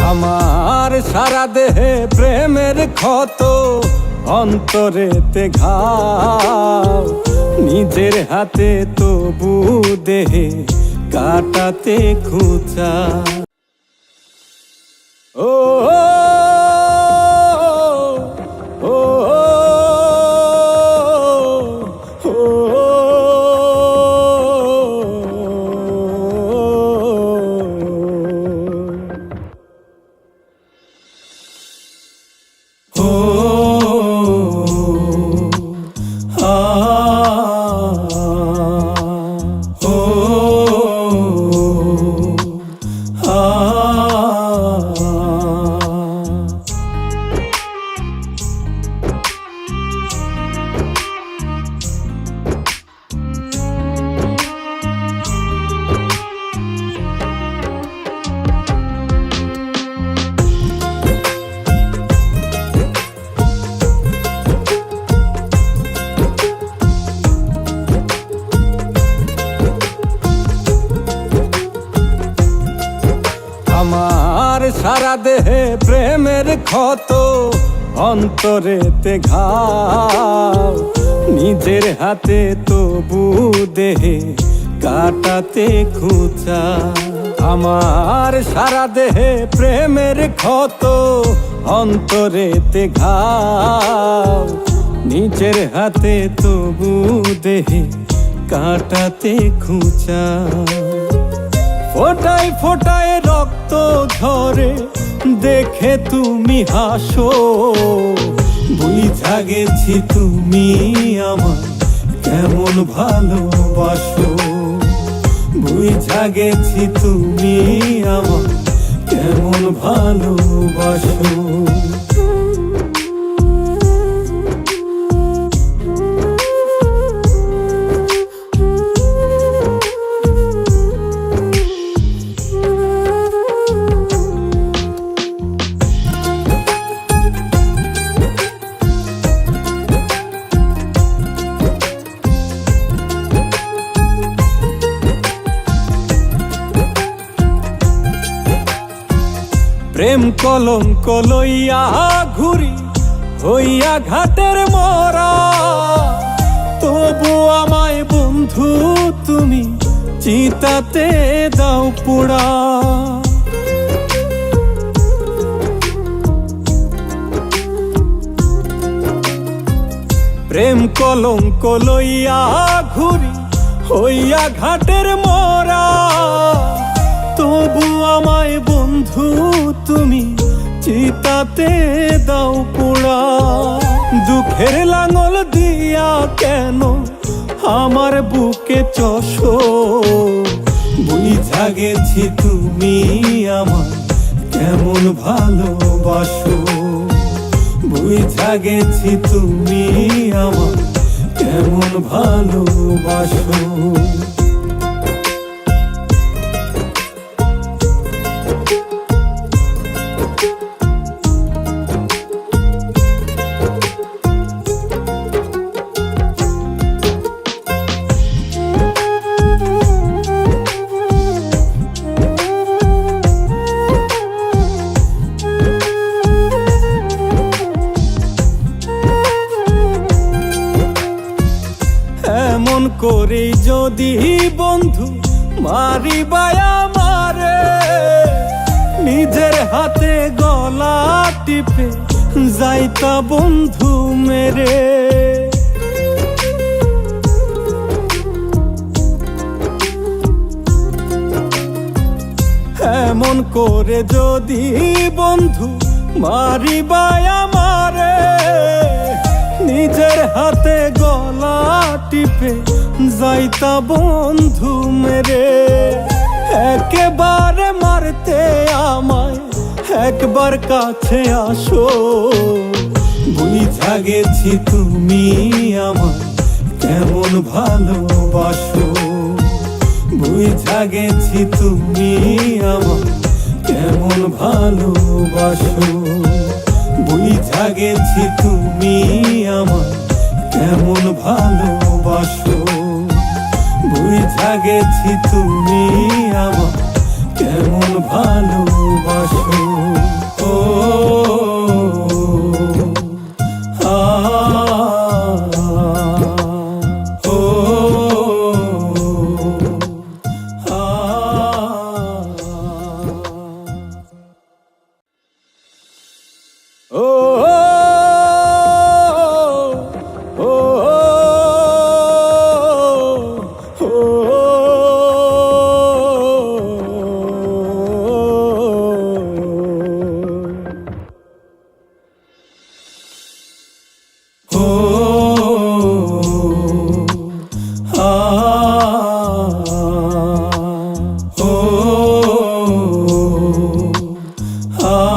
আমার সারা দেহে প্রেমের ক্ষত, অন্তরেতে ঘাও, নিজের হাতে তবু দেহে কাটাতে খুঁজা। ও আমার সারা দেহে প্রেমের ক্ষত, অন্তরেতে ঘাও, নিজের হাতে তবু দেহে কাটাতে খুঁজা। আমার সারা দেহে প্রেমের ক্ষত, অন্তরেতে ঘাও, নিজের হাতে তবু দেহে কাটাতে খুঁজা। ফোটায় ফোটায় রক্ত ঝরে দেখে তুমি হাসো, বুঝা গেছি তুমি আমার কেমন ভালোবাসো, বুঝা গেছি তুমি আমার কেমন ভালোবাসো। প্রেম কলঙ্ক লইয়া ঘুরি হইয়া ঘাটের মরা, তবু আমায় বন্ধু তুমি চিতাতে দাও পোড়া। প্রেম কলঙ্ক লইয়া ঘুরি হইয়া ঘাটের মরা, তবু আমায় বন্ধু তুমি চিতাতে দাও পোড়া। দুঃখের লাঙল দিয়া কেন আমার বুকে চষো, বুঝা গেছি তুমি আমার কেমন ভালোবাসো, বুঝা গেছি তুমি আমার কেমন ভালোবাসো। এমন করে যদি বন্ধু মারিবায়া মারে, নিজের হাতে গলা টিপে যাইতা বন্ধু মেরে। এমন করে যদি বন্ধু মারিবায়া মারে, নিজের হাতে গলা টিপে যাইতা বন্ধু মেরে। একেবারে মারতে আমায় একবার কাছে আসো, বুঝা গেছি তুমি আমার কেমন ভালোবাসো, বুঝা গেছি তুমি আমার কেমন ভালোবাসো, বুঝা গেছি তুমি আমার কেমন ভালোবাসো, বুঝা গেছি তুমি আমার কেমন ভালোবাসো। আ